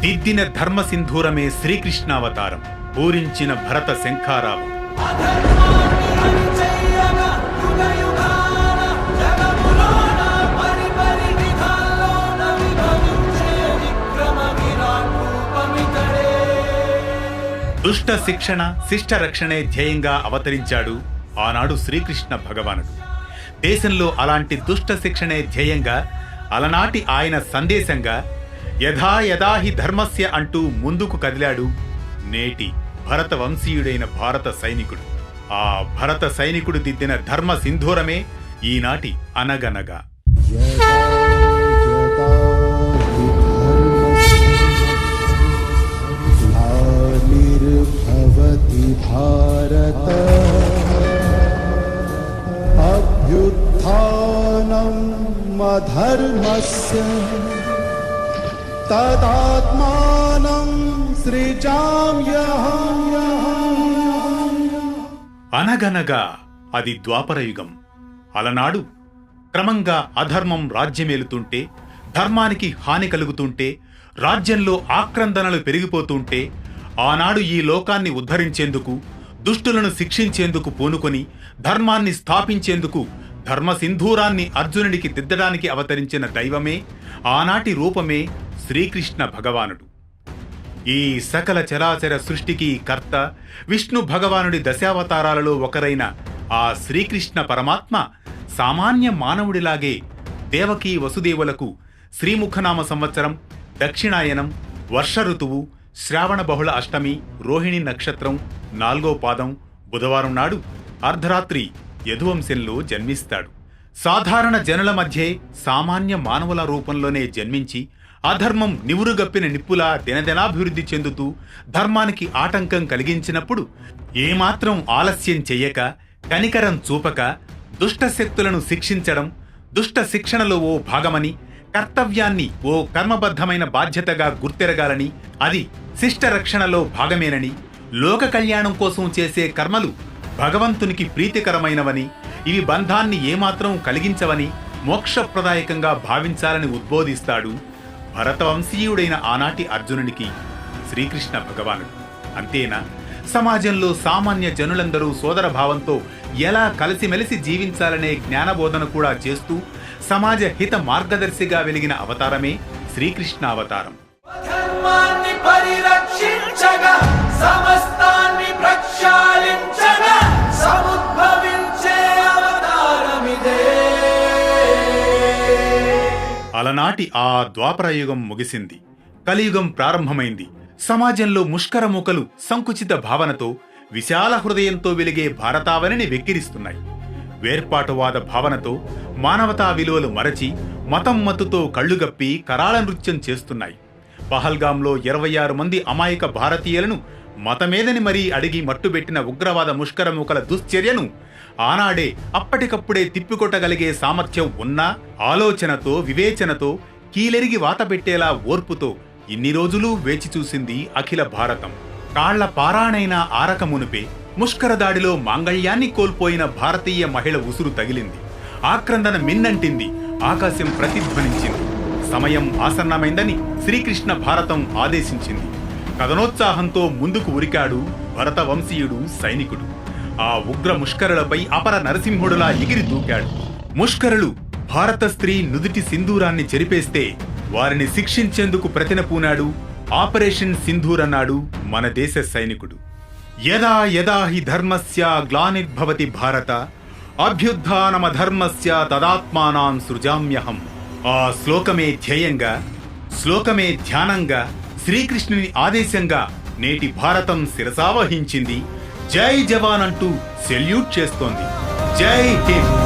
దిద్దిన ధర్మ సింధూరమే శ్రీకృష్ణావతారం, పూరించిన భరత శంఖారావం. దుష్ట శిక్షణ శిష్ట రక్షణే ధ్యేయంగా అవతరించాడు ఆనాడు శ్రీకృష్ణ భగవానుడు. దేశంలో అలాంటి దుష్ట శిక్షణే ధ్యేయంగా అలనాటి ఆయన సందేశంగా యథా యథాహి ధర్మస్య అంటూ ముందుకు కదిలాడు నేటి భరత వంశీయుడైన భారత సైనికుడు. ఆ భరత సైనికుడు దిద్దిన ధర్మ సింధూరమే ఈనాటి అనగనగా. భారత అభ్యుత్థానం అధర్మస్య తదాత్మానం సృజామ్యహం. అనగనగా అది ద్వాపరయుగం. అలనాడు క్రమంగా అధర్మం రాజ్యమేలుతుంటే, ధర్మానికి హాని కలుగుతుంటే, రాజ్యంలో ఆక్రందనలు పెరిగిపోతుంటే, ఆనాడు ఈ లోకాన్ని ఉద్ధరించేందుకు, దుష్టులను శిక్షించేందుకు పూనుకొని ధర్మాన్ని స్థాపించేందుకు ధర్మ సింధూరాన్ని అర్జునుడికి దిద్దడానికి అవతరించిన దైవమే, ఆనాటి రూపమే శ్రీకృష్ణ భగవానుడు. ఈ సకల చరాచర సృష్టికి కర్త విష్ణు భగవానుడి దశావతారాలలో ఒకరైన ఆ శ్రీకృష్ణ పరమాత్మ సామాన్య మానవుడిలాగే దేవకీ వసుదేవులకు శ్రీముఖనామ సంవత్సరం, దక్షిణాయనం, వర్ష ఋతువు, శ్రావణ బహుళ అష్టమి, రోహిణి నక్షత్రం, 4వ పాదం బుధవారం నాడు అర్ధరాత్రి యదువంశంలో జన్మిస్తాడు. సాధారణ జనుల మధ్యే సామాన్య మానవుల రూపంలోనే జన్మించి అధర్మం నివురుగప్పిన నిప్పులా దినదినాభివృద్ధి చెందుతూ ధర్మానికి ఆటంకం కలిగించినప్పుడు ఏమాత్రం ఆలస్యం చెయ్యక, కనికరం చూపక దుష్టశక్తులను శిక్షించడం దుష్ట శిక్షణలో ఓ భాగమని, కర్తవ్యాన్ని ఓ కర్మబద్ధమైన బాధ్యతగా గుర్తెరగాలని, అది శిష్ట రక్షణలో భాగమేనని, లోక కళ్యాణం కోసం చేసే కర్మలు భగవంతునికి ప్రీతికరమైనవని, ఇవి బంధాన్ని ఏమాత్రం కలిగించవని మోక్షప్రదాయకంగా భావించాలని ఉద్బోధిస్తాడు భరతవంశీయుడైన ఆనాటి అర్జునునికి శ్రీకృష్ణ భగవానుడు. అంతేనా, సమాజంలో సామాన్య జనులందరూ సోదర భావంతో ఎలా కలిసిమెలిసి జీవించాలనే జ్ఞానబోధన కూడా చేస్తూ సమాజ హిత మార్గదర్శిగా వెలిగిన అవతారమే శ్రీకృష్ణ అవతారం. అలనాటి ఆ ద్వాపరయుగం ముగిసింది, కలియుగం ప్రారంభమైంది. సమాజంలో ముష్కరమూకలు సంకుచిత భావనతో, విశాల హృదయంతో వెలిగే భారతావనిని వెక్కిరిస్తున్నాయి. వేర్పాటువాద భావనతో మానవతా విలువలు మరచి మతం మత్తుతో కళ్లుగప్పి కరాళ నృత్యం చేస్తున్నాయి. పహల్గాంలో 26 మంది అమాయక భారతీయులను మతమేదని మరీ అడిగి మట్టుబెట్టిన ఉగ్రవాద ముష్కరమూకల దుశ్చర్యను ఆనాడే అప్పటికప్పుడే తిప్పికొట్టగలిగే సామర్థ్యం ఉన్నా, ఆలోచనతో, వివేచనతో, కీలెరిగి వాతపెట్టేలా ఓర్పుతో ఇన్ని రోజులు వేచి చూసింది అఖిల భారతం. కాళ్ల పారాణైన ఆరక మునుపే ముష్కరదాడిలో మాంగళ్యాన్ని కోల్పోయిన భారతీయ మహిళ ఉసురు తగిలింది. ఆక్రందన మిన్నంటింది, ఆకాశం ప్రతిధ్వనించింది. సమయం ఆసన్నమైందని శ్రీకృష్ణ భారతం ఆదేశించింది. కథనోత్సాహంతో ముందుకు ఉరికాడు భరత వంశీయుడు సైనికుడు. ఆ ఉగ్ర ముష్కరులపై అపర నరసింహుడులా ఎగిరి దూకాడు. ముష్కరులు భారత స్త్రీ నుదుటి సింధూరాన్ని చెరిపేస్తే వారిని శిక్షించేందుకు ప్రతినపూనాడు. ఆపరేషన్ సింధూర్ అన్నాడు మన దేశ సైనికుడు. యదా యదా హి ధర్మస్య గ్లానిర్భవతి భారత అభ్యుత్థానమధర్మస్య తదాత్మానాం సృజామ్యహం. ఆ శ్లోకమే ధ్యేయంగా, శ్లోకమే ధ్యానంగా, శ్రీకృష్ణుని ఆదేశంగా నేటి భారతం శిరసావహించింది. జై జవాన్ అంటూ సెల్యూట్ చేస్తోంది. జై హింద్.